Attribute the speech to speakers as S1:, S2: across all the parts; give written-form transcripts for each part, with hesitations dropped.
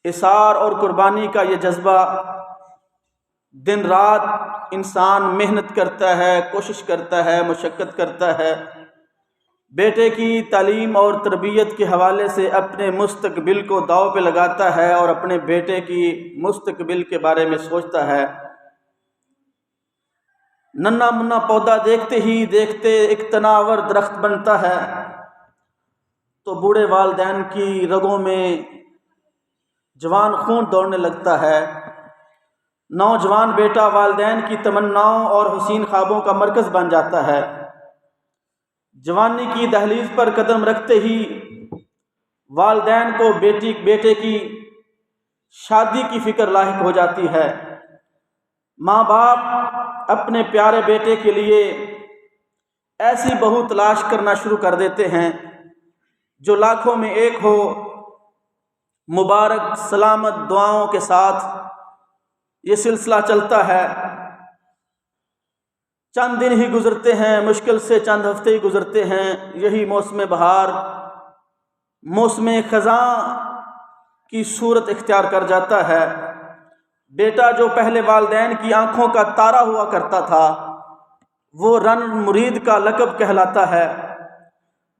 S1: اثار اور قربانی کا یہ جذبہ دن رات انسان محنت کرتا ہے، کوشش کرتا ہے، مشقت کرتا ہے، بیٹے کی تعلیم اور تربیت کے حوالے سے اپنے مستقبل کو داؤ پہ لگاتا ہے اور اپنے بیٹے کی مستقبل کے بارے میں سوچتا ہے۔ ننھا منا پودا دیکھتے ہی دیکھتے ایک تناور درخت بنتا ہے تو بوڑھے والدین کی رگوں میں جوان خون دوڑنے لگتا ہے۔ نوجوان بیٹا والدین کی تمناؤں اور حسین خوابوں کا مرکز بن جاتا ہے۔ جوانی کی دہلیز پر قدم رکھتے ہی والدین کو بیٹے کی شادی کی فکر لاحق ہو جاتی ہے۔ ماں باپ اپنے پیارے بیٹے کے لیے ایسی بہو تلاش کرنا شروع کر دیتے ہیں جو لاکھوں میں ایک ہو۔ مبارک سلامت دعاؤں کے ساتھ یہ سلسلہ چلتا ہے۔ چند دن ہی گزرتے ہیں، مشکل سے چند ہفتے ہی گزرتے ہیں، یہی موسم بہار موسم خزاں کی صورت اختیار کر جاتا ہے۔ بیٹا جو پہلے والدین کی آنکھوں کا تارا ہوا کرتا تھا وہ رن مرید کا لقب کہلاتا ہے۔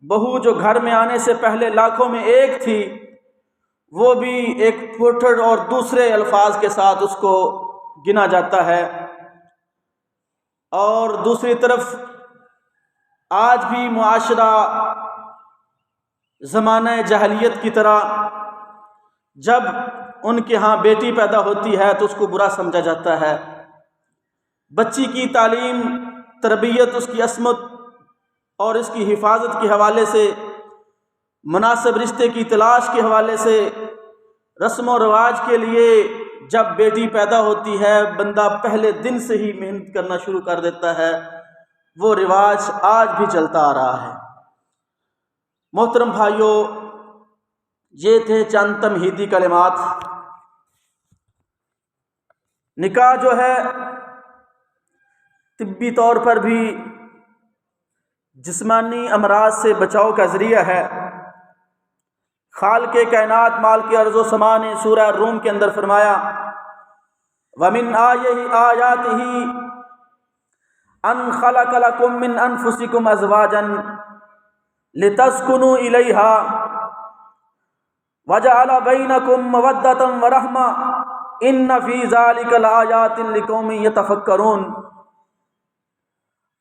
S1: بہو جو گھر میں آنے سے پہلے لاکھوں میں ایک تھی وہ بھی ایک پھوٹڑ اور دوسرے الفاظ کے ساتھ اس کو گنا جاتا ہے۔ اور دوسری طرف آج بھی معاشرہ زمانہ جاہلیت کی طرح جب ان کے ہاں بیٹی پیدا ہوتی ہے تو اس کو برا سمجھا جاتا ہے۔ بچی کی تعلیم، تربیت، اس کی عصمت اور اس کی حفاظت کے حوالے سے، مناسب رشتے کی تلاش کے حوالے سے، رسم و رواج کے لیے جب بیٹی پیدا ہوتی ہے بندہ پہلے دن سے ہی محنت کرنا شروع کر دیتا ہے۔ وہ رواج آج بھی چلتا آ رہا ہے۔ محترم بھائیوں، یہ تھے چند تمہیدی کلمات۔ نکاح جو ہے طبی طور پر بھی جسمانی امراض سے بچاؤ کا ذریعہ ہے۔ خالق کائنات مالک ارض و سما نے سورہ روم کے اندر فرمایا وَمِنْ آيَاتِهِ أَنْ خَلَقَ لَكُم مِّنْ أَنفُسِكُمْ أَزْوَاجًا لِتَسْكُنُوا إِلَيْهَا وَجَعَلَ بَيْنَكُم مَّوَدَّةً وَرَحْمَةً إِنَّ فِي ذَلِكَ لَآيَاتٍ لِقَوْمٍ يَتَفَكَّرُونَ۔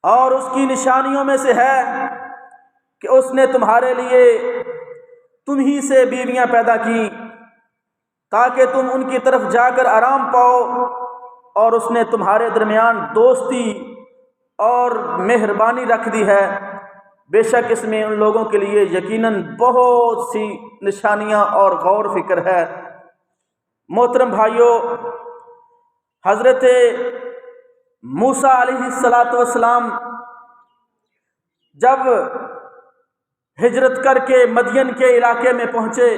S1: اور اس کی نشانیوں میں سے ہے کہ اس نے تمہارے لیے تم ہی سے بیویاں پیدا کی تاکہ تم ان کی طرف جا کر آرام پاؤ، اور اس نے تمہارے درمیان دوستی اور مہربانی رکھ دی ہے۔ بے شک اس میں ان لوگوں کے لیے یقیناً بہت سی نشانیاں اور غور فکر ہے۔ محترم بھائیوں، حضرت موسیٰ علیہ السلام جب ہجرت کر کے مدین کے علاقے میں پہنچے،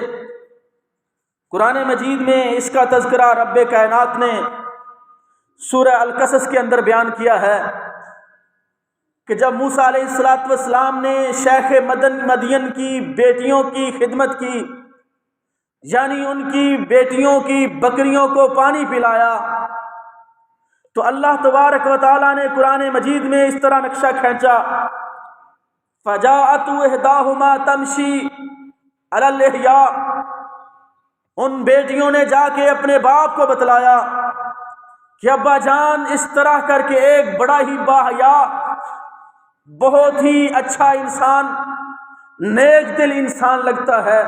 S1: قرآن مجید میں اس کا تذکرہ رب کائنات نے سورہ القصص کے اندر بیان کیا ہے کہ جب موسیٰ علیہ السلام نے شیخ مدین کی بیٹیوں کی خدمت کی، یعنی ان کی بیٹیوں کی بکریوں کو پانی پلایا، تو اللہ تبارک و تعالیٰ نے قرآن مجید میں اس طرح نقشہ کھینچا فَجَاءَتْ إِحْدَاهُمَا تَمْشِي عَلَى الْإِحْيَاءِ۔ ان بیٹیوں نے جا کے اپنے باپ کو بتلایا کہ ابا جان اس طرح کر کے ایک بڑا ہی باحیا، بہت ہی اچھا انسان، نیک دل انسان لگتا ہے،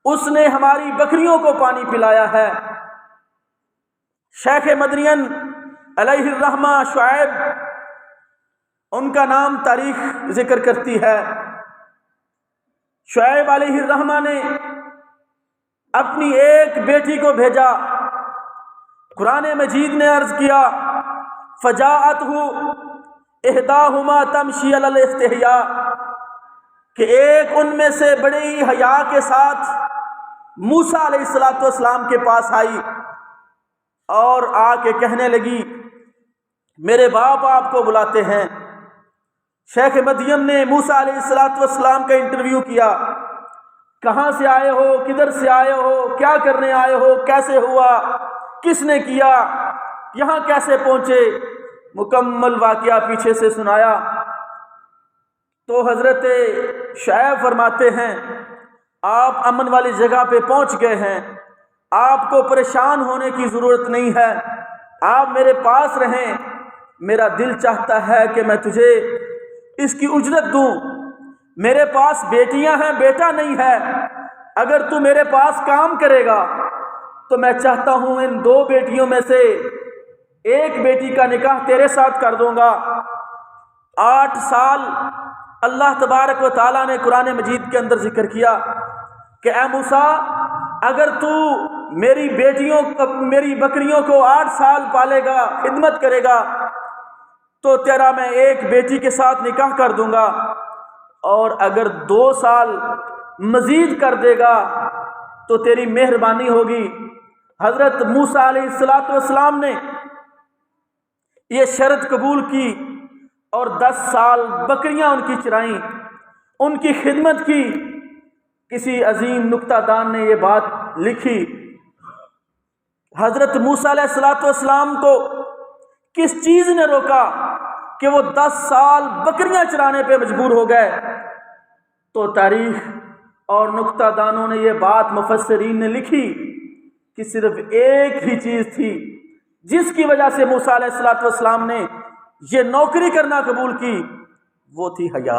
S1: اس نے ہماری بکریوں کو پانی پلایا ہے۔ شیخ مدین علیہ الرحمہ شعیب، ان کا نام تاریخ ذکر کرتی ہے۔ شعیب علیہ الرحمہ نے اپنی ایک بیٹی کو بھیجا، قرآن مجید نے عرض کیا فَجَاءَتْهُ إِحْدَاهُمَا تَمْشِي عَلَى الْإِحْتِحْيَاءِ کہ ایک ان میں سے بڑی حیا کے ساتھ موسیٰ علیہ السلام کے پاس آئی اور آ کے کہنے لگی میرے باپ آپ کو بلاتے ہیں۔ شیخ مدین نے موسیٰ علیہ السلام کا انٹرویو کیا کہاں سے آئے ہو، کدھر سے آئے ہو، کیا کرنے آئے ہو، کیسے ہوا، کس نے کیا، یہاں کیسے پہنچے، مکمل واقعہ پیچھے سے سنایا۔ تو حضرت شعیب فرماتے ہیں آپ امن والی جگہ پہ پہنچ گئے ہیں، آپ کو پریشان ہونے کی ضرورت نہیں ہے، آپ میرے پاس رہیں، میرا دل چاہتا ہے کہ میں تجھے اس کی اجرت دوں، میرے پاس بیٹیاں ہیں، بیٹا نہیں ہے، اگر تو میرے پاس کام کرے گا تو میں چاہتا ہوں ان 2 بیٹیوں میں سے ایک بیٹی کا نکاح تیرے ساتھ کر دوں گا۔ 8 سال اللہ تبارک و تعالیٰ نے قرآن مجید کے اندر ذکر کیا کہ اے موسیٰ اگر تو میری بکریوں کو 8 سال پالے گا، خدمت کرے گا تو تیرا میں ایک بیٹی کے ساتھ نکاح کر دوں گا، اور اگر 2 سال مزید کر دے گا تو تیری مہربانی ہوگی۔ حضرت موسیٰ علیہ السلام نے یہ شرط قبول کی اور 10 سال بکریاں ان کی چرائیں، ان کی خدمت کی۔ کسی عظیم نکتہ دان نے یہ بات لکھی، حضرت موسیٰ علیہ السلام کو کس چیز نے روکا کہ وہ 10 سال بکریاں چرانے پہ مجبور ہو گئے؟ تو تاریخ اور نکتہ دانوں نے یہ بات، مفسرین نے لکھی کہ صرف ایک ہی چیز تھی جس کی وجہ سے موسیٰ علیہ السلام نے یہ نوکری کرنا قبول کی، وہ تھی حیا۔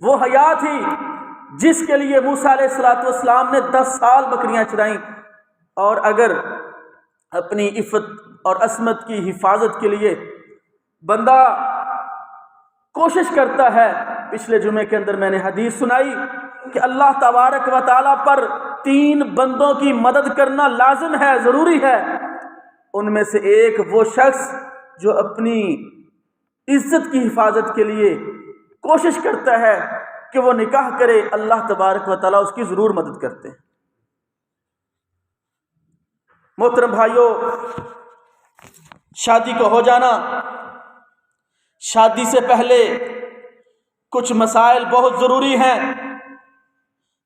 S1: وہ حیا تھی جس کے لیے موسیٰ علیہ السلام نے 10 سال بکریاں چرائیں۔ اور اگر اپنی عفت اور عصمت کی حفاظت کے لیے بندہ کوشش کرتا ہے، پچھلے جمعے کے اندر میں نے حدیث سنائی کہ اللہ تبارک و تعالیٰ پر 3 بندوں کی مدد کرنا لازم ہے، ضروری ہے۔ ان میں سے ایک وہ شخص جو اپنی عزت کی حفاظت کے لیے کوشش کرتا ہے کہ وہ نکاح کرے، اللہ تبارک و تعالیٰ اس کی ضرور مدد کرتے ہیں۔ محترم بھائیوں، شادی کو ہو جانا، شادی سے پہلے کچھ مسائل بہت ضروری ہیں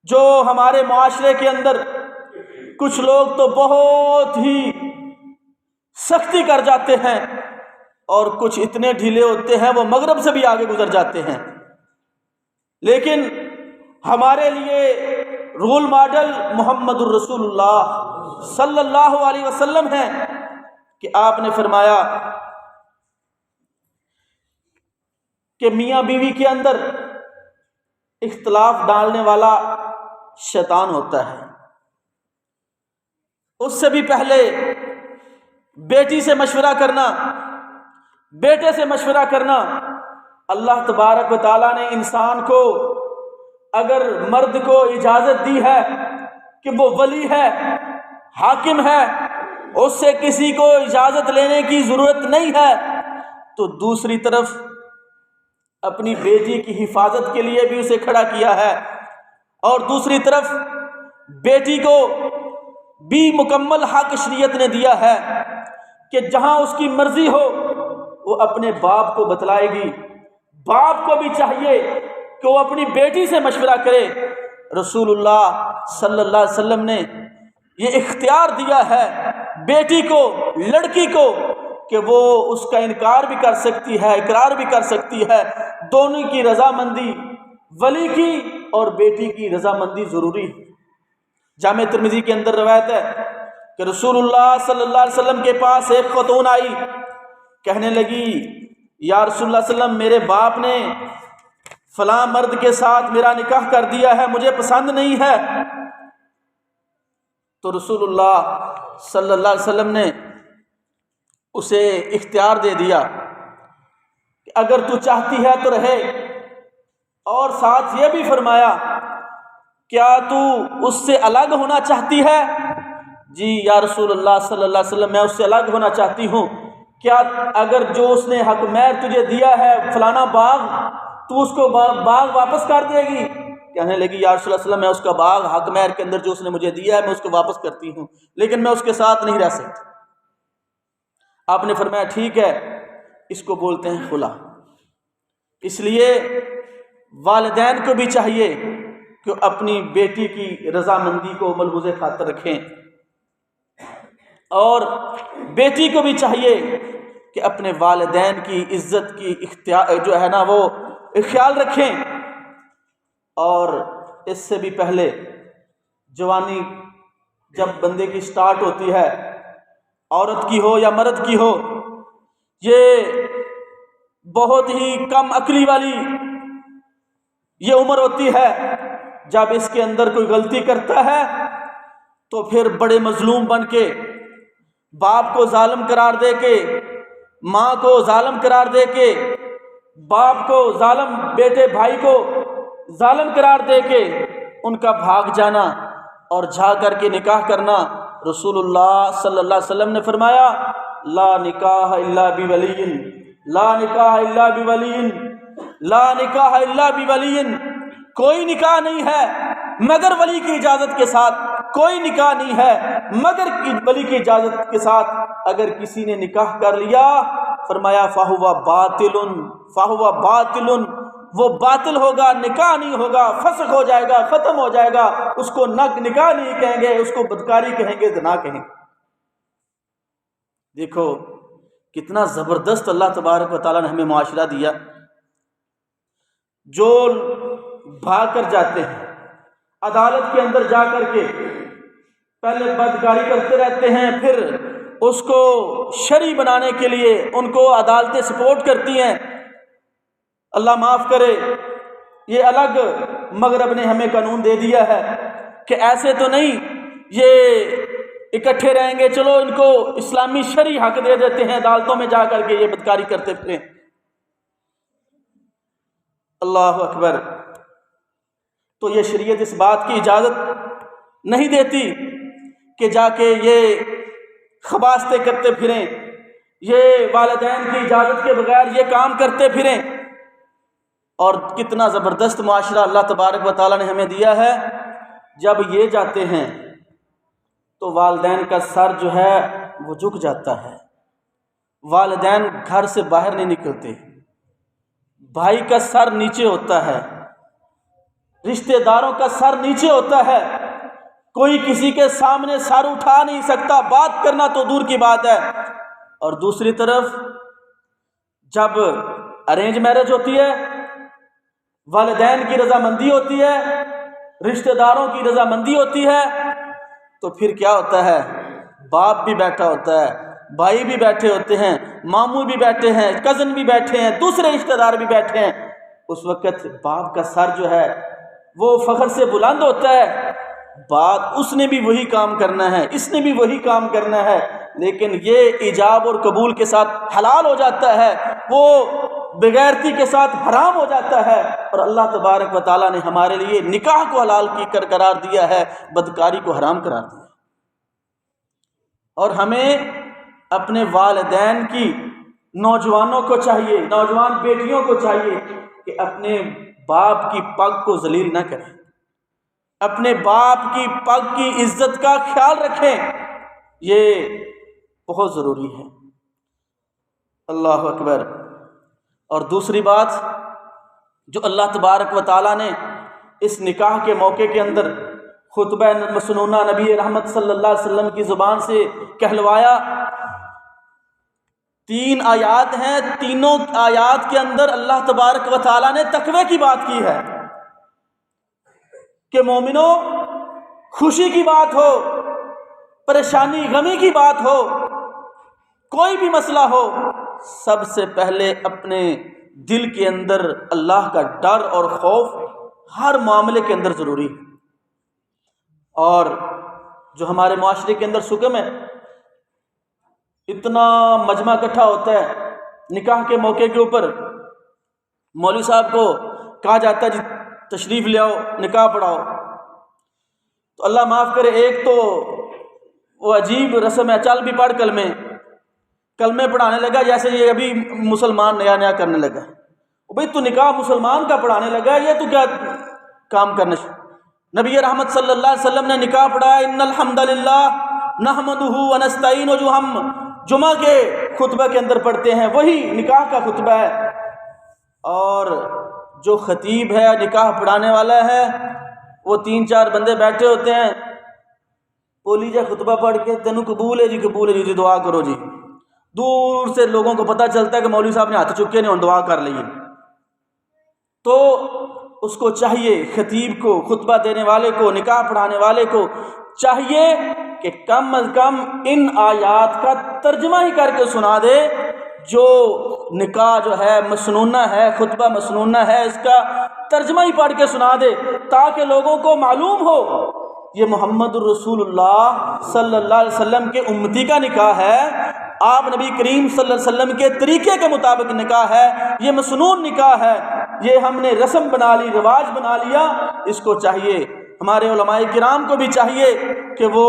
S1: جو ہمارے معاشرے کے اندر کچھ لوگ تو بہت ہی سختی کر جاتے ہیں اور کچھ اتنے ڈھیلے ہوتے ہیں وہ مغرب سے بھی آگے گزر جاتے ہیں۔ لیکن ہمارے لیے رول ماڈل محمد الرسول اللہ صلی اللہ علیہ وسلم ہیں کہ آپ نے فرمایا کہ میاں بیوی کے اندر اختلاف ڈالنے والا شیطان ہوتا ہے۔ اس سے بھی پہلے بیٹی سے مشورہ کرنا، بیٹے سے مشورہ کرنا۔ اللہ تبارک و تعالیٰ نے انسان کو، اگر مرد کو اجازت دی ہے کہ وہ ولی ہے، حاکم ہے، اس سے کسی کو اجازت لینے کی ضرورت نہیں ہے، تو دوسری طرف اپنی بیٹی کی حفاظت کے لیے بھی اسے کھڑا کیا ہے، اور دوسری طرف بیٹی کو بھی مکمل حق شریعت نے دیا ہے کہ جہاں اس کی مرضی ہو وہ اپنے باپ کو بتلائے گی۔ باپ کو بھی چاہیے کہ وہ اپنی بیٹی سے مشورہ کرے۔ رسول اللہ صلی اللہ علیہ وسلم نے یہ اختیار دیا ہے بیٹی کو، لڑکی کو، کہ وہ اس کا انکار بھی کر سکتی ہے، اقرار بھی کر سکتی ہے۔ دونوں کی رضامندی، ولی کی اور بیٹی کی رضامندی ضروری ہے۔ جامع ترمذی کے اندر روایت ہے کہ رسول اللہ صلی اللہ علیہ وسلم کے پاس ایک خاتون آئی، کہنے لگی یا رسول اللہ صلی اللہ علیہ وسلم، میرے باپ نے فلاں مرد کے ساتھ میرا نکاح کر دیا ہے، مجھے پسند نہیں ہے۔ تو رسول اللہ صلی اللہ علیہ وسلم نے اسے اختیار دے دیا کہ اگر تو چاہتی ہے تو رہے، اور ساتھ یہ بھی فرمایا کیا تو اس سے الگ ہونا چاہتی ہے؟ جی یا رسول اللہ صلی اللہ علیہ وسلم، میں اس سے الگ ہونا چاہتی ہوں۔ کیا اگر جو اس نے حق مہر تجھے دیا ہے فلانا باغ، تو اس کو باغ واپس کر دے گی؟ کہنے لگی یا رسول اللہ صلی اللہ علیہ وسلم، میں اس کا باغ حق مہر کے اندر جو اس نے مجھے دیا ہے میں اس کو واپس کرتی ہوں، لیکن میں اس کے ساتھ نہیں رہ سکتی۔ آپ نے فرمایا ٹھیک ہے، اس کو بولتے ہیں خلا۔ اس لیے والدین کو بھی چاہیے کہ اپنی بیٹی کی رضامندی کو ملحوظ خاطر رکھیں، اور بیٹی کو بھی چاہیے کہ اپنے والدین کی عزت کی جو ہے نا وہ خیال رکھیں۔ اور اس سے بھی پہلے جوانی جب بندے کی سٹارٹ ہوتی ہے، عورت کی ہو یا مرد کی ہو، یہ بہت ہی کم عقلی والی یہ عمر ہوتی ہے جب اس کے اندر کوئی غلطی کرتا ہے تو پھر بڑے مظلوم بن کے باپ کو ظالم قرار دے کے، ماں کو ظالم قرار دے کے، باپ کو ظالم، بیٹے بھائی کو ظالم قرار دے کے ان کا بھاگ جانا اور جا کر کے نکاح کرنا۔ رسول اللہ صلی اللہ علیہ وسلم نے فرمایا لا نکاح الا بولی، لا نکاح الا بولی، لا نکاح الا بولی، کوئی نکاح نہیں ہے مگر ولی کی اجازت کے ساتھ، کوئی نکاح نہیں ہے مگر ولی کی اجازت کے ساتھ۔ اگر کسی نے نکاح کر لیا فرمایا فہو باطل، فہو باطل، وہ باطل ہوگا، نکاح نہیں ہوگا، فسخ ہو جائے گا، ختم ہو جائے گا، اس کو نکاح نہیں کہیں گے، اس کو بدکاری کہیں گے، زنا کہیں گے۔ دیکھو کتنا زبردست اللہ تبارک و تعالیٰ نے ہمیں معاشرہ دیا۔ جو بھاگ کر جاتے ہیں عدالت کے اندر جا کر کے پہلے بدکاری کرتے رہتے ہیں، پھر اس کو شرعی بنانے کے لیے ان کو عدالتیں سپورٹ کرتی ہیں، اللہ معاف کرے یہ الگ مغرب نے ہمیں قانون دے دیا ہے کہ ایسے تو نہیں یہ اکٹھے رہیں گے، چلو ان کو اسلامی شرعی حق دے دیتے ہیں، عدالتوں میں جا کر کے یہ بدکاری کرتے پھریں۔ اللہ اکبر۔ تو یہ شریعت اس بات کی اجازت نہیں دیتی کہ جا کے یہ خباثتیں کرتے پھریں، یہ والدین کی اجازت کے بغیر یہ کام کرتے پھریں۔ اور کتنا زبردست معاشرہ اللہ تبارک و تعالیٰ نے ہمیں دیا ہے، جب یہ جاتے ہیں تو والدین کا سر جو ہے وہ جھک جاتا ہے، والدین گھر سے باہر نہیں نکلتے، بھائی کا سر نیچے ہوتا ہے، رشتہ داروں کا سر نیچے ہوتا ہے، کوئی کسی کے سامنے سر اٹھا نہیں سکتا، بات کرنا تو دور کی بات ہے۔ اور دوسری طرف جب ارینج میرج ہوتی ہے، والدین کی رضامندی ہوتی ہے، رشتہ داروں کی رضامندی ہوتی ہے، تو پھر کیا ہوتا ہے، باپ بھی بیٹھا ہوتا ہے، بھائی بھی بیٹھے ہوتے ہیں، ماموں بھی بیٹھے ہیں، کزن بھی بیٹھے ہیں، دوسرے رشتہ دار بھی بیٹھے ہیں۔ اس وقت باپ کا سر جو ہے وہ فخر سے بلند ہوتا ہے، بات اس نے بھی وہی کام کرنا ہے، اس نے بھی وہی کام کرنا ہے، لیکن یہ ایجاب اور قبول کے ساتھ حلال ہو جاتا ہے، وہ بغیرتی کے ساتھ حرام ہو جاتا ہے۔ اور اللہ تبارک و تعالیٰ نے ہمارے لیے نکاح کو حلال کی قرار دیا ہے، بدکاری کو حرام قرار دیا۔ اور ہمیں اپنے والدین کی، نوجوانوں کو چاہیے، نوجوان بیٹیوں کو چاہیے کہ اپنے باپ کی پگ کو ذلیل نہ کریں، اپنے باپ کی پگ کی عزت کا خیال رکھیں، یہ بہت ضروری ہے۔ اللہ اکبر۔ اور دوسری بات جو اللہ تبارک و تعالیٰ نے اس نکاح کے موقع کے اندر خطبہ مسنونہ نبی رحمت صلی اللہ علیہ وسلم کی زبان سے کہلوایا، 3 آیات ہیں، تینوں آیات کے اندر اللہ تبارک و تعالیٰ نے تقوی کی بات کی ہے کہ مومنو، خوشی کی بات ہو، پریشانی غمی کی بات ہو، کوئی بھی مسئلہ ہو، سب سے پہلے اپنے دل کے اندر اللہ کا ڈر اور خوف ہر معاملے کے اندر ضروری ہے۔ اور جو ہمارے معاشرے کے اندر سکم ہے، اتنا مجمع اکٹھا ہوتا ہے نکاح کے موقع کے اوپر، مولوی صاحب کو کہا جاتا ہے جی تشریف لے آؤ، نکاح پڑھاؤ، تو اللہ معاف کرے ایک تو وہ عجیب رسم ہے، چل بھی پڑھ کلمے پڑھانے لگا جیسے یہ ابھی مسلمان نیا کرنے لگا، بھئی تو نکاح مسلمان کا پڑھانے لگا، یہ تو کیا کام کرنا۔ نبی رحمت صلی اللہ علیہ وسلم نے نکاح پڑھایا، ان الحمدللہ نحمدہ ونستعینہ، جو ہم جمعہ کے خطبہ کے اندر پڑھتے ہیں وہی نکاح کا خطبہ ہے۔ اور جو خطیب ہے، نکاح پڑھانے والا ہے، وہ 3-4 بندے بیٹھے ہوتے ہیں، بولی جا خطبہ پڑھ کے تینوں قبول ہے جی دعا کرو جی۔ دور سے لوگوں کو پتہ چلتا ہے کہ مولوی صاحب نے ہاتھ چکے نہیں، دعا کر لیے۔ تو اس کو چاہیے، خطیب کو، خطبہ دینے والے کو، نکاح پڑھانے والے کو چاہیے کہ کم از کم ان آیات کا ترجمہ ہی کر کے سنا دے، جو نکاح جو ہے مسنونہ ہے، خطبہ مسنونہ ہے، اس کا ترجمہ ہی پڑھ کے سنا دے، تاکہ لوگوں کو معلوم ہو یہ محمد الرسول اللہ صلی اللہ علیہ وسلم کے امتی کا نکاح ہے، آپ نبی کریم صلی اللہ علیہ وسلم کے طریقے کے مطابق نکاح ہے، یہ مسنون نکاح ہے، یہ ہم نے رسم بنا لی، رواج بنا لیا۔ اس کو چاہیے، ہمارے علماء کرام کو بھی چاہیے کہ وہ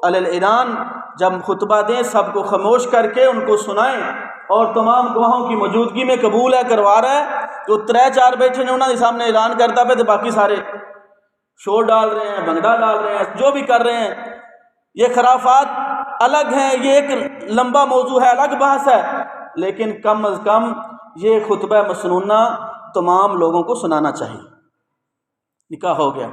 S1: علی الاعلان جب خطبہ دیں سب کو خاموش کر کے ان کو سنائیں، اور تمام گواہوں کی موجودگی میں قبول ہے، کروا رہا ہے، جو 3-4 بیٹھے نے انہوں نے سامنے اعلان کرتا پہ تو باقی سارے شور ڈال رہے ہیں، بنگڑا ڈال رہے ہیں، جو بھی کر رہے ہیں، یہ خرافات الگ ہیں، یہ ایک لمبا موضوع ہے، الگ بحث ہے، لیکن کم از کم یہ خطبہ مسنونہ تمام لوگوں کو سنانا چاہیے۔ نکاح ہو گیا،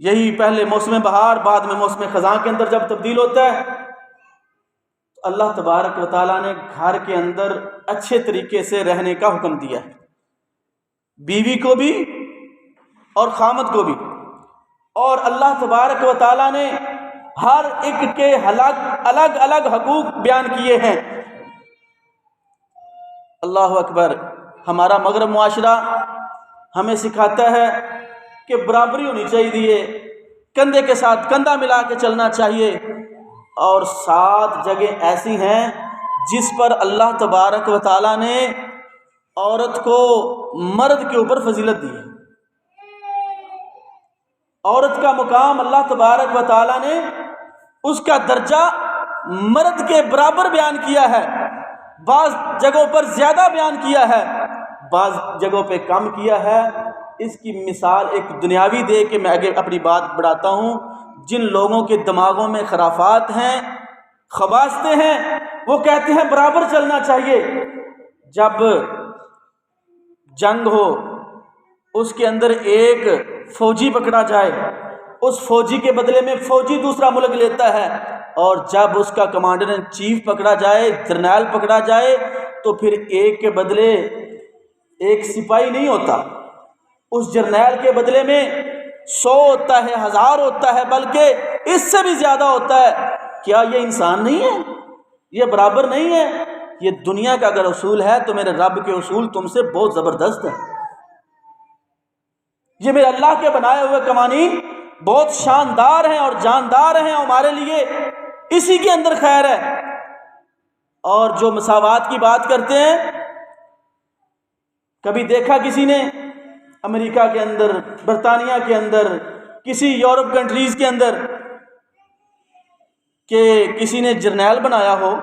S1: یہی پہلے موسم بہار، بعد میں موسم خزاں کے اندر جب تبدیل ہوتا ہے تو اللہ تبارک و تعالیٰ نے گھر کے اندر اچھے طریقے سے رہنے کا حکم دیا ہے، بیوی کو بھی اور خامد کو بھی، اور اللہ تبارک و تعالیٰ نے ہر ایک کے الگ الگ حقوق بیان کیے ہیں۔ اللہ اکبر۔ ہمارا مغرب معاشرہ ہمیں سکھاتا ہے کہ برابری ہونی چاہیے، کندھے کے ساتھ کندھا ملا کے چلنا چاہیے، اور 7 جگہ ایسی ہیں جس پر اللہ تبارک و تعالیٰ نے عورت کو مرد کے اوپر فضیلت دی ہے۔ عورت کا مقام اللہ تبارک و تعالیٰ نے اس کا درجہ مرد کے برابر بیان کیا ہے، بعض جگہوں پر زیادہ بیان کیا ہے، بعض جگہوں پہ کم کیا ہے۔ اس کی مثال ایک دنیاوی دے کے میں آگے اپنی بات بڑھاتا ہوں۔ جن لوگوں کے دماغوں میں خرافات ہیں، خباثتیں ہیں، وہ کہتے ہیں برابر چلنا چاہیے۔ جب جنگ ہو، اس کے اندر ایک فوجی پکڑا جائے، اس فوجی کے بدلے میں فوجی دوسرا ملک لیتا ہے، اور جب اس کا کمانڈر ان چیف پکڑا جائے، جرنیل پکڑا جائے، تو پھر ایک کے بدلے ایک سپاہی نہیں ہوتا، اس جرنیل کے بدلے میں 100 ہوتا ہے، 1000 ہوتا ہے، بلکہ اس سے بھی زیادہ ہوتا ہے۔ کیا یہ انسان نہیں ہے؟ یہ برابر نہیں ہے؟ یہ دنیا کا اگر اصول ہے تو میرے رب کے اصول تم سے بہت زبردست ہیں۔ یہ میرے اللہ کے بنائے ہوئے قوانین بہت شاندار ہیں اور جاندار ہیں، ہمارے لیے اسی کے اندر خیر ہے۔ اور جو مساوات کی بات کرتے ہیں، کبھی دیکھا کسی نے امریکہ کے اندر، برطانیہ کے اندر، کسی یورپ کنٹریز کے اندر کہ کسی نے جرنیل بنایا ہو،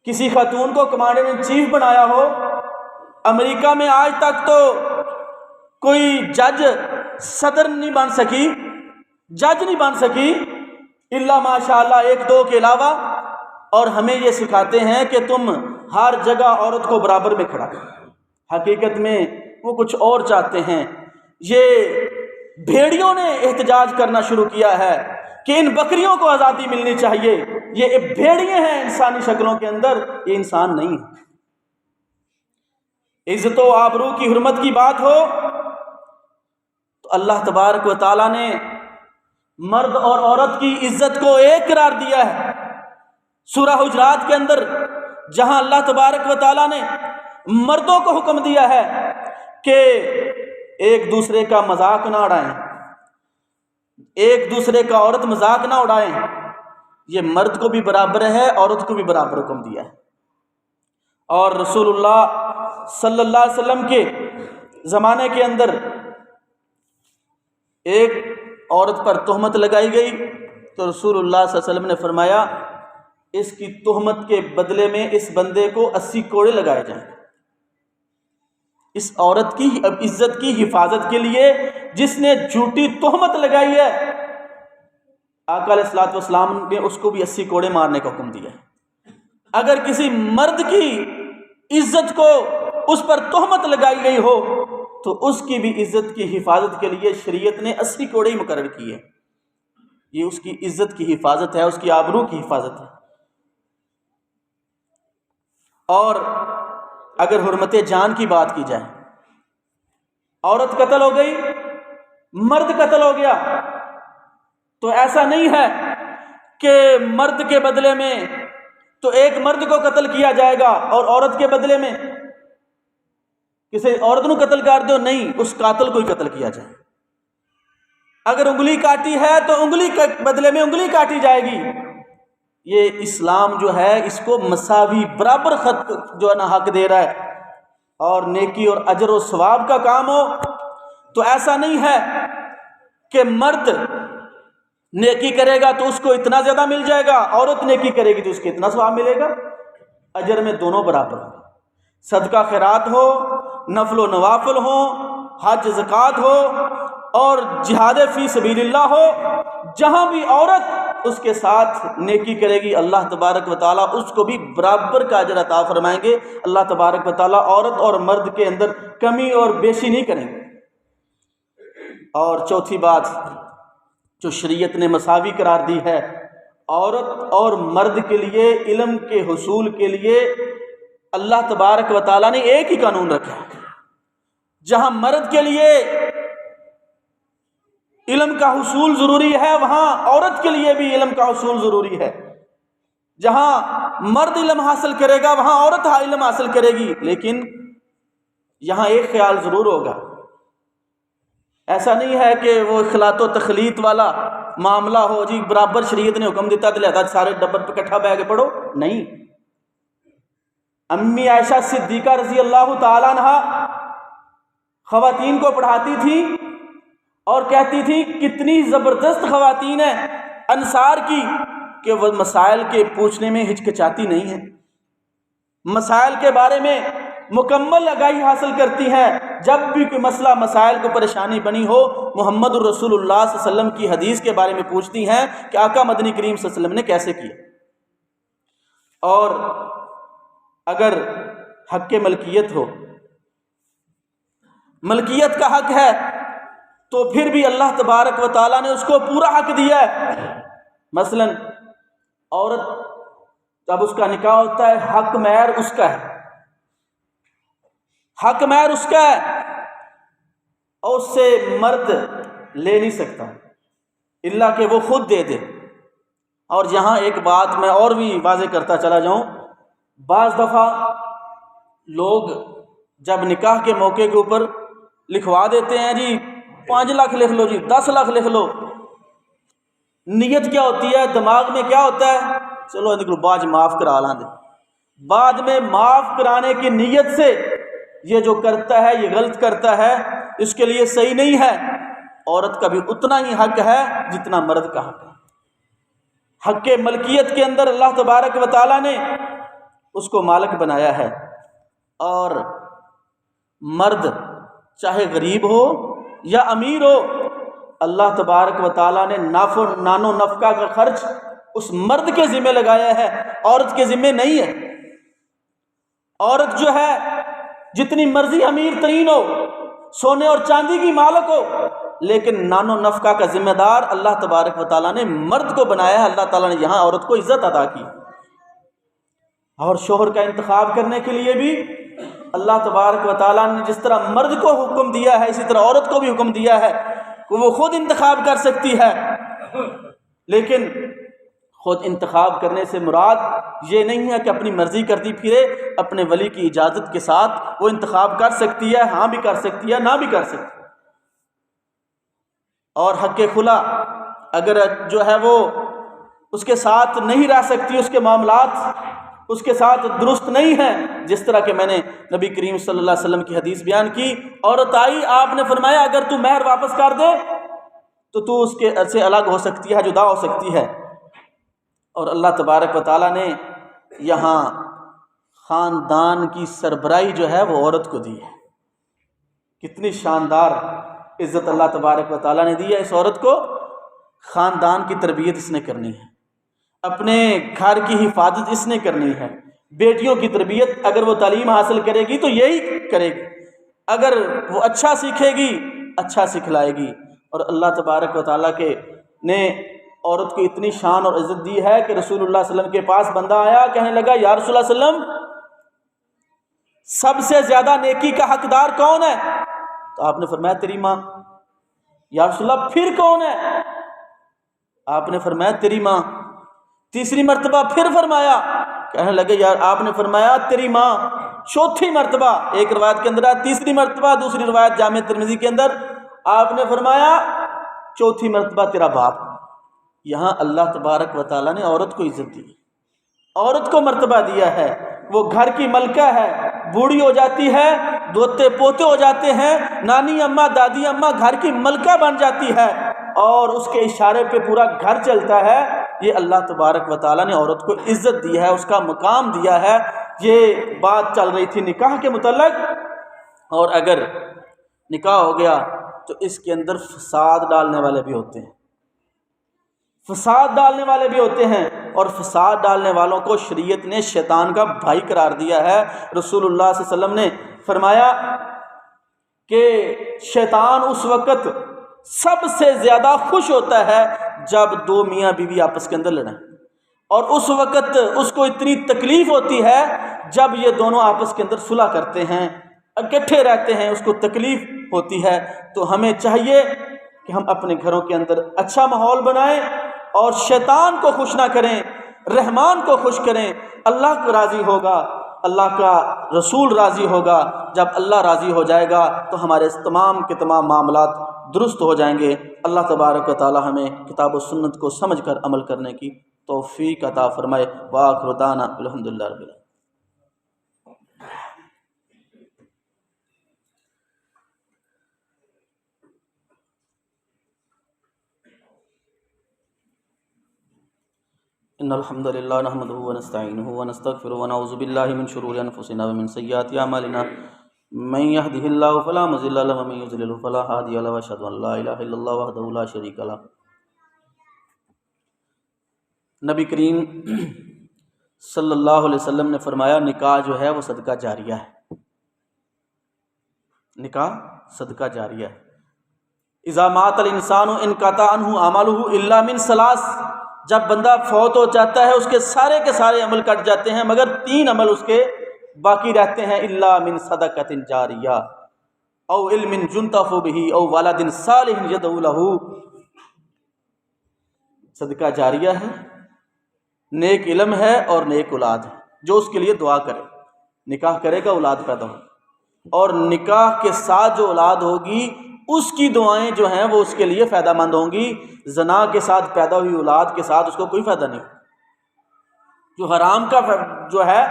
S1: کسی خاتون کو کمانڈر ان چیف بنایا ہو؟ امریکہ میں آج تک تو کوئی جج صدر نہیں بن سکی، جج نہیں بن سکی، الا ماشاءاللہ 1-2 کے علاوہ، اور ہمیں یہ سکھاتے ہیں کہ تم ہر جگہ عورت کو برابر میں کھڑا کرو۔ حقیقت میں وہ کچھ اور چاہتے ہیں۔ یہ بھیڑیوں نے احتجاج کرنا شروع کیا ہے کہ ان بکریوں کو آزادی ملنی چاہیے۔ یہ بھیڑیے ہیں انسانی شکلوں کے اندر، یہ انسان نہیں ہے۔ عزت و آبرو کی حرمت کی بات ہو تو اللہ تبارک و تعالیٰ نے مرد اور عورت کی عزت کو ایک قرار دیا ہے۔ سورہ حجرات کے اندر جہاں اللہ تبارک و تعالیٰ نے مردوں کو حکم دیا ہے کہ ایک دوسرے کا مذاق نہ اڑائیں، ایک دوسرے کا عورت مذاق نہ اڑائیں، یہ مرد کو بھی برابر ہے، عورت کو بھی برابر حکم دیا ہے۔ اور رسول اللہ صلی اللہ علیہ وسلم کے زمانے کے اندر ایک عورت پر تہمت لگائی گئی تو رسول اللہ صلی اللہ علیہ وسلم نے فرمایا اس کی تہمت کے بدلے میں اس بندے کو 80 کوڑے لگائے جائیں، اس عورت کی عزت کی حفاظت کے لیے جس نے جھوٹی تہمت لگائی ہے، آقا علیہ الصلوۃ والسلام نے اس کو بھی 80 کوڑے مارنے کا حکم دیا ہے۔ اگر کسی مرد کی عزت کو اس پر تہمت لگائی گئی ہو تو اس کی بھی عزت کی حفاظت کے لیے شریعت نے 80 کوڑے مقرر کیے. یہ اس کی عزت کی حفاظت ہے، اس کی آبرو کی حفاظت ہے. اور اگر حرمت جان کی بات کی جائے، عورت قتل ہو گئی، مرد قتل ہو گیا، تو ایسا نہیں ہے کہ مرد کے بدلے میں تو ایک مرد کو قتل کیا جائے گا اور عورت کے بدلے میں کسی عورت کو قتل کر دو، نہیں، اس قاتل کو ہی قتل کیا جائے. اگر انگلی کاٹی ہے تو انگلی کے بدلے میں انگلی کاٹی جائے گی. یہ اسلام جو ہے اس کو مساوی برابر خط جو ہے نا حق دے رہا ہے. اور نیکی اور اجر و ثواب کا کام ہو تو ایسا نہیں ہے کہ مرد نیکی کرے گا تو اس کو اتنا زیادہ مل جائے گا، عورت نیکی کرے گی تو اس کو اتنا ثواب ملے گا. اجر میں دونوں برابر ہو. صدقہ خیرات ہو، نفل و نوافل ہو، حج زکوٰۃ ہو اور جہاد فی سبیل اللہ ہو، جہاں بھی عورت اس کے ساتھ نیکی کرے گی اللہ تبارک و تعالیٰ اس کو بھی برابر کا اجر عطا فرمائیں گے. اللہ تبارک و تعالیٰ عورت اور مرد کے اندر کمی اور بیشی نہیں کریں گے. اور چوتھی بات جو شریعت نے مساوی قرار دی ہے، عورت اور مرد کے لیے علم کے حصول کے لیے اللہ تبارک و تعالیٰ نے ایک ہی قانون رکھا ہے. جہاں مرد کے لیے علم کا حصول ضروری ہے وہاں عورت کے لیے بھی علم کا حصول ضروری ہے. جہاں مرد علم حاصل کرے گا وہاں عورت علم حاصل کرے گی. لیکن یہاں ایک خیال ضرور ہوگا، ایسا نہیں ہے کہ وہ اخلاط و تخلیط والا معاملہ ہو جی برابر شریعت نے حکم دیتا تو لہذا سارے ڈبر پہ اکٹھا بیٹھ کے پڑھو. نہیں، امی عائشہ صدیقہ رضی اللہ تعالیٰ عنہا خواتین کو پڑھاتی تھی اور کہتی تھی کتنی زبردست خواتین ہیں انصار کی کہ وہ مسائل کے پوچھنے میں ہچکچاتی نہیں ہیں، مسائل کے بارے میں مکمل آگاہی حاصل کرتی ہیں. جب بھی کوئی مسئلہ مسائل کو پریشانی بنی ہو محمد الرسول اللہ صلی اللہ علیہ وسلم کی حدیث کے بارے میں پوچھتی ہیں کہ آقا مدنی کریم صلی اللہ علیہ وسلم نے کیسے کیا. اور اگر حق ملکیت ہو، ملکیت کا حق ہے تو پھر بھی اللہ تبارک و تعالیٰ نے اس کو پورا حق دیا ہے. مثلا عورت جب اس کا نکاح ہوتا ہے حق مہر اس کا ہے، حق مہر اس کا ہے اور اس سے مرد لے نہیں سکتا الا کہ وہ خود دے دے. اور یہاں ایک بات میں اور بھی واضح کرتا چلا جاؤں، بعض دفعہ لوگ جب نکاح کے موقع کے اوپر لکھوا دیتے ہیں جی 5 لاکھ لکھ لو، جی 10 لاکھ لکھ لو. نیت کیا ہوتی ہے، دماغ میں کیا ہوتا ہے، چلو ان کو بعد معاف کرا لیں دے. بعد میں معاف کرانے کی نیت سے یہ جو کرتا ہے یہ غلط کرتا ہے، اس کے لیے صحیح نہیں ہے. عورت کا بھی اتنا ہی حق ہے جتنا مرد کا حق ہے. حق ملکیت کے اندر اللہ تبارک و تعالیٰ نے اس کو مالک بنایا ہے. اور مرد چاہے غریب ہو یا امیر ہو، اللہ تبارک و تعالیٰ نے نان و نفقہ کا خرچ اس مرد کے ذمہ لگایا ہے، عورت کے ذمہ نہیں ہے. عورت جو ہے جتنی مرضی امیر ترین ہو، سونے اور چاندی کی مالک ہو، لیکن نان و نفقہ کا ذمہ دار اللہ تبارک و تعالیٰ نے مرد کو بنایا ہے. اللہ تعالیٰ نے یہاں عورت کو عزت عطا کی. اور شوہر کا انتخاب کرنے کے لیے بھی اللہ تبارک و تعالیٰ نے جس طرح مرد کو حکم دیا ہے اسی طرح عورت کو بھی حکم دیا ہے کہ وہ خود انتخاب کر سکتی ہے. لیکن خود انتخاب کرنے سے مراد یہ نہیں ہے کہ اپنی مرضی کرتی پھرے، اپنے ولی کی اجازت کے ساتھ وہ انتخاب کر سکتی ہے، ہاں بھی کر سکتی ہے، نہ بھی کر سکتی ہے. اور حق خلا اگر جو ہے وہ اس کے ساتھ نہیں رہ سکتی، اس کے معاملات اس کے ساتھ درست نہیں ہیں، جس طرح کہ میں نے نبی کریم صلی اللہ علیہ وسلم کی حدیث بیان کی، عورت آئی آپ نے فرمایا اگر تو مہر واپس کر دے تو اس کے سے الگ ہو سکتی ہے، جدا ہو سکتی ہے. اور اللہ تبارک و تعالیٰ نے یہاں خاندان کی سربراہی جو ہے وہ عورت کو دی ہے. کتنی شاندار عزت اللہ تبارک و تعالیٰ نے دی ہے اس عورت کو. خاندان کی تربیت اس نے کرنی ہے، اپنے گھر کی حفاظت اس نے کرنی ہے. بیٹیوں کی تربیت اگر وہ تعلیم حاصل کرے گی تو یہی کرے گی. اگر وہ اچھا سیکھے گی اچھا سکھلائے گی۔ اور اللہ تبارک و تعالیٰ کے نے عورت کو اتنی شان اور عزت دی ہے کہ رسول اللہ صلی اللہ علیہ وسلم کے پاس بندہ آیا، کہنے لگا یا رسول اللہ صلی اللہ علیہ وسلم سب سے زیادہ نیکی کا حقدار کون ہے؟ تو آپ نے فرمایا تیری ماں۔ یا رسول اللہ پھر کون ہے؟ آپ نے فرمایا تیری ماں۔ تیسری مرتبہ پھر فرمایا، کہنے لگے یار، آپ نے فرمایا تیری ماں۔ چوتھی مرتبہ، ایک روایت کے اندر ہے تیسری مرتبہ، دوسری روایت جامع ترمذی کے اندر آپ نے فرمایا چوتھی مرتبہ تیرا باپ۔ یہاں اللہ تبارک و تعالیٰ نے عورت کو عزت دی، عورت کو مرتبہ دیا ہے۔ وہ گھر کی ملکہ ہے، بوڑھی ہو جاتی ہے، دوتے پوتے ہو جاتے ہیں، نانی اماں دادی اماں گھر کی ملکہ بن جاتی ہے اور اس کے اشارے پہ پورا گھر چلتا ہے۔ یہ اللہ تبارک و تعالیٰ نے عورت کو عزت دی ہے، اس کا مقام دیا ہے۔ یہ بات چل رہی تھی نکاح کے متعلق، اور اگر نکاح ہو گیا تو اس کے اندر فساد ڈالنے والے بھی ہوتے ہیں، فساد ڈالنے والے بھی ہوتے ہیں، اور فساد ڈالنے والوں کو شریعت نے شیطان کا بھائی قرار دیا ہے۔ رسول اللہ صلی اللہ علیہ وسلم نے فرمایا کہ شیطان اس وقت سب سے زیادہ خوش ہوتا ہے جب دو میاں بیوی آپس کے اندر لڑیں، اور اس وقت اس کو اتنی تکلیف ہوتی ہے جب یہ دونوں آپس کے اندر صلح کرتے ہیں، اکٹھے رہتے ہیں، اس کو تکلیف ہوتی ہے۔ تو ہمیں چاہیے کہ ہم اپنے گھروں کے اندر اچھا ماحول بنائیں اور شیطان کو خوش نہ کریں، رحمان کو خوش کریں۔ اللہ کو راضی ہوگا، اللہ کا رسول راضی ہوگا۔ جب اللہ راضی ہو جائے گا تو ہمارے تمام کے تمام معاملات درست ہو جائیں گے۔ اللہ تبارک و تعالی ہمیں کتاب و سنت کو سمجھ کر عمل کرنے کی توفیق عطا فرمائے۔ وآخر دعوانا الحمدللہ رب العالمین۔ ان الحمد للہ نحمدہ ونستعینہ ونستغفرہ ونعوذ باللہ من شرور انفسنا ومن سیئات اعمالنا من یہدہ اللہ فلا مضل له ومن یضلل فلا ہادی له واشهد ان لا الہ الا اللہ وحدہ لا شریک له۔ نبی کریم صلی اللہ علیہ وسلم نے فرمایا نکاح جو ہے وہ صدقہ جاریہ ہے، نکاح صدقہ جاریہ ہے۔ اذا مات الانسان انقطع عنہ عملہ الا من ثلاث، جب بندہ فوت ہو جاتا ہے اس کے سارے عمل کٹ جاتے ہیں مگر 3 عمل اس کے باقی رہتے ہیں۔ الا من صدقۃ جاریہ او علم ينتفع به او ولد صالح يدعو له، صدقہ جاریہ ہے، نیک علم ہے اور نیک اولاد ہے جو اس کے لیے دعا کرے، نکاح کرے گا اولاد پیدا ہوگی، اور نکاح کے ساتھ جو اولاد ہوگی اس کی دعائیں جو ہیں وہ اس کے لیے فائدہ مند ہوں گی۔ زنا کے ساتھ پیدا ہوئی اولاد کے ساتھ اس کو کوئی فائدہ نہیں، جو حرام کا جو ہے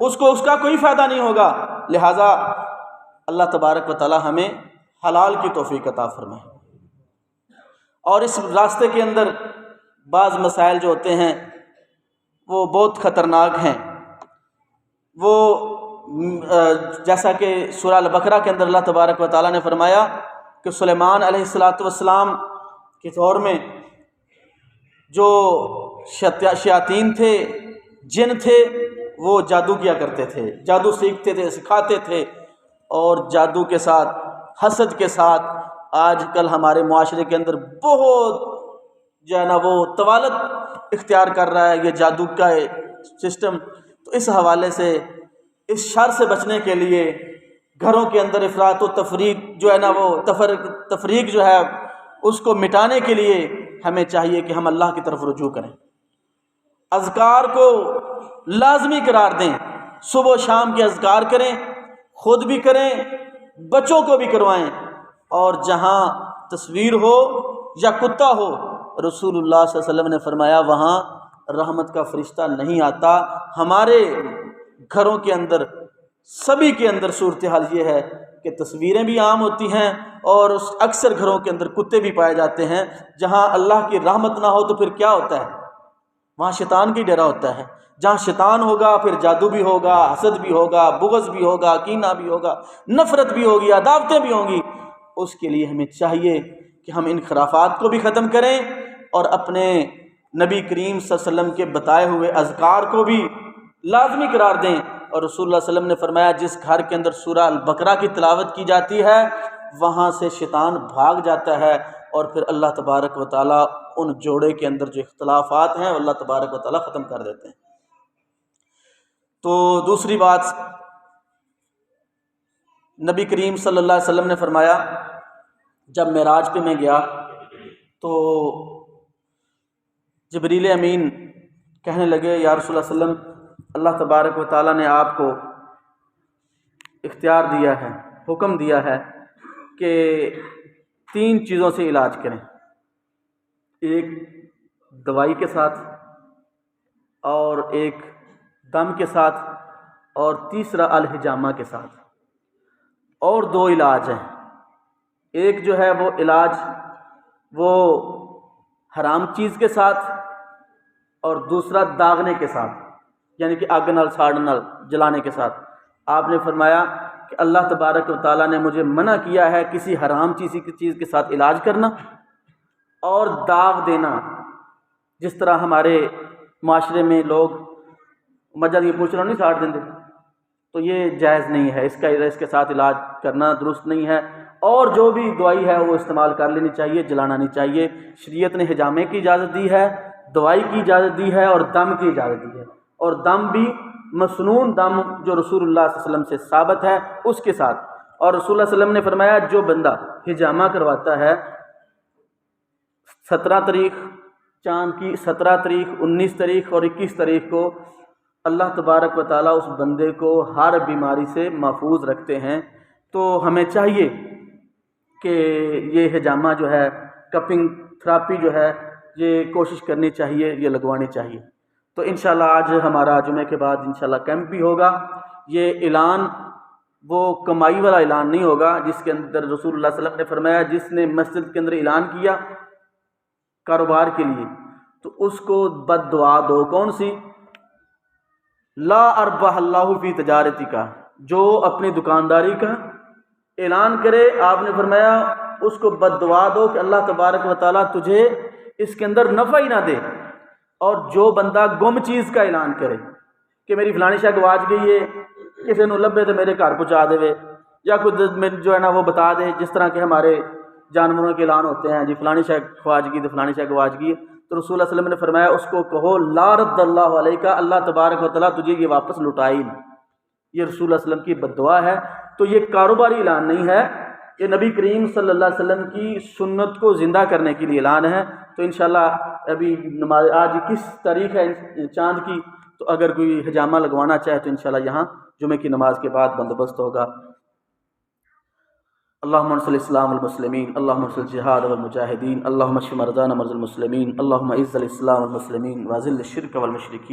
S1: اس کو اس کا کوئی فائدہ نہیں ہوگا۔ لہٰذا اللہ تبارک و تعالی ہمیں حلال کی توفیق عطا فرمائے۔ اور اس راستے کے اندر بعض مسائل جو ہوتے ہیں وہ بہت خطرناک ہیں۔ وہ جیسا کہ سورہ البقرہ کے اندر اللہ تبارک و تعالیٰ نے فرمایا کہ سلیمان علیہ السلام کے دور میں جو شیاطین تھے، جن تھے، وہ جادو کیا کرتے تھے، جادو سیکھتے تھے، سکھاتے تھے، اور جادو کے ساتھ، حسد کے ساتھ آج کل ہمارے معاشرے کے اندر بہت جو ہے نا وہ طوالت اختیار کر رہا ہے یہ جادو کا سسٹم۔ تو اس حوالے سے اس شر سے بچنے کے لیے گھروں کے اندر افراط و تفریق جو ہے نا وہ تفریق جو ہے اس کو مٹانے کے لیے ہمیں چاہیے کہ ہم اللہ کی طرف رجوع کریں، اذکار کو لازمی قرار دیں، صبح و شام کے اذکار کریں، خود بھی کریں، بچوں کو بھی کروائیں، اور جہاں تصویر ہو یا کتا ہو، رسول اللہ صلی اللہ علیہ وسلم نے فرمایا وہاں رحمت کا فرشتہ نہیں آتا۔ ہمارے گھروں کے اندر سبھی کے اندر صورتحال یہ ہے کہ تصویریں بھی عام ہوتی ہیں اور اکثر گھروں کے اندر کتے بھی پائے جاتے ہیں۔ جہاں اللہ کی رحمت نہ ہو تو پھر کیا ہوتا ہے؟ وہاں شیطان کی ڈیرا ہوتا ہے۔ جہاں شیطان ہوگا پھر جادو بھی ہوگا، حسد بھی ہوگا، بغض بھی ہوگا، کینہ بھی ہوگا، نفرت بھی ہوگی، عداوتیں بھی ہوں گی۔ اس کے لیے ہمیں چاہیے کہ ہم ان خرافات کو بھی ختم کریں اور اپنے نبی کریم صلی اللہ علیہ وسلم کے بتائے ہوئے اذکار کو بھی لازمی قرار دیں، اور رسول اللہ صلی اللہ علیہ وسلم نے فرمایا جس گھر کے اندر سورہ البقرہ کی تلاوت کی جاتی ہے وہاں سے شیطان بھاگ جاتا ہے، اور پھر اللہ تبارک و تعالیٰ ان جوڑے کے اندر جو اختلافات ہیں اللہ تبارک و تعالیٰ ختم کر دیتے ہیں۔ تو دوسری بات، نبی کریم صلی اللہ علیہ وسلم نے فرمایا جب معراج پہ میں گیا تو جبریل امین کہنے لگے یا رسول اللہ صلی اللہ علیہ وسلم، اللہ تبارک و تعالیٰ نے آپ کو اختیار دیا ہے، حکم دیا ہے کہ 3 چیزوں سے علاج کریں، ایک دوائی کے ساتھ، اور ایک دم کے ساتھ، اور تیسرا الحجامہ کے ساتھ، اور 2 علاج ہیں۔ ایک جو ہے وہ علاج وہ حرام چیز کے ساتھ، اور دوسرا داغنے کے ساتھ، یعنی کہ آگ نال ساڑ نال جلانے کے ساتھ۔ آپ نے فرمایا کہ اللہ تبارک و تعالیٰ نے مجھے منع کیا ہے کسی حرام چیز کے ساتھ علاج کرنا اور داغ دینا، جس طرح ہمارے معاشرے میں لوگ مجھے یہ پوچھ رہا نہیں ساڑ دیں، تو یہ جائز نہیں ہے، اس کے ساتھ علاج کرنا درست نہیں ہے، اور جو بھی دوائی ہے وہ استعمال کر لینی چاہیے، جلانا نہیں چاہیے۔ شریعت نے حجامے کی اجازت دی ہے، دوائی کی اجازت دی ہے، اور دم کی اجازت دی ہے، اور دم بھی مسنون دم جو رسول اللہ صلی اللہ علیہ وسلم سے ثابت ہے اس کے ساتھ۔ اور رسول اللہ صلی اللہ علیہ وسلم نے فرمایا جو بندہ حجامہ کرواتا ہے 17 تاریخ چاند کی، 17 تاریخ، 19 تاریخ اور 21 تاریخ کو اللہ تبارک و تعالیٰ اس بندے کو ہر بیماری سے محفوظ رکھتے ہیں۔ تو ہمیں چاہیے کہ یہ حجامہ جو ہے، کپنگ تھراپی جو ہے، یہ کوشش کرنی چاہیے، یہ لگوانی چاہیے۔ تو انشاءاللہ آج ہمارا جمعے کے بعد انشاءاللہ کیمپ بھی ہوگا۔ یہ اعلان وہ کمائی والا اعلان نہیں ہوگا جس کے اندر رسول اللہ صلی اللہ علیہ وسلم نے فرمایا جس نے مسجد کے اندر اعلان کیا کاروبار کے لیے تو اس کو بد دعا دو۔ کون سی؟ لا اربح اللہ فی تجارتی کا، جو اپنی دکانداری کا اعلان کرے، آپ نے فرمایا اس کو بد دعا دو کہ اللہ تبارک و تعالیٰ تجھے اس کے اندر نفع ہی نہ دے۔ اور جو بندہ گم چیز کا اعلان کرے کہ میری فلانی شے گواچ گئی ہے، کسی نے لبے تو میرے گھر پہنچا دے، یا کوئی جو ہے نا وہ بتا دے، جس طرح کہ ہمارے جانوروں کے اعلان ہوتے ہیں، جی فلانی شے گواچ گئی تو فلانی شے گواچ گئی، تو رسول اللہ صلی اللہ علیہ وسلم نے فرمایا اس کو کہو لا رد اللہ علیہ، اللہ تبارک و تعالیٰ تجھے یہ واپس لٹائی نہیں۔ یہ رسول اللہ صلی اللہ علیہ وسلم کی بد دعا ہے۔ تو یہ کاروباری اعلان نہیں ہے، یہ نبی کریم صلی اللہ علیہ وسلم کی سنت کو زندہ کرنے کے لیے اعلان ہے۔ تو انشاءاللہ ابھی نماز آج کس تاریخ ہے چاند کی، تو اگر کوئی حجامہ لگوانا چاہے تو انشاءاللہ یہاں جمعے کی نماز کے بعد بندوبست ہوگا۔ اللہم انصر الاسلام والمسلمین، اللہم انصر الجہاد والمجاہدین، اللہم اشف مرضانا مرضى المسلمین، اللہم اعز الاسلام والمسلمین واذل الشرک والمشرکین۔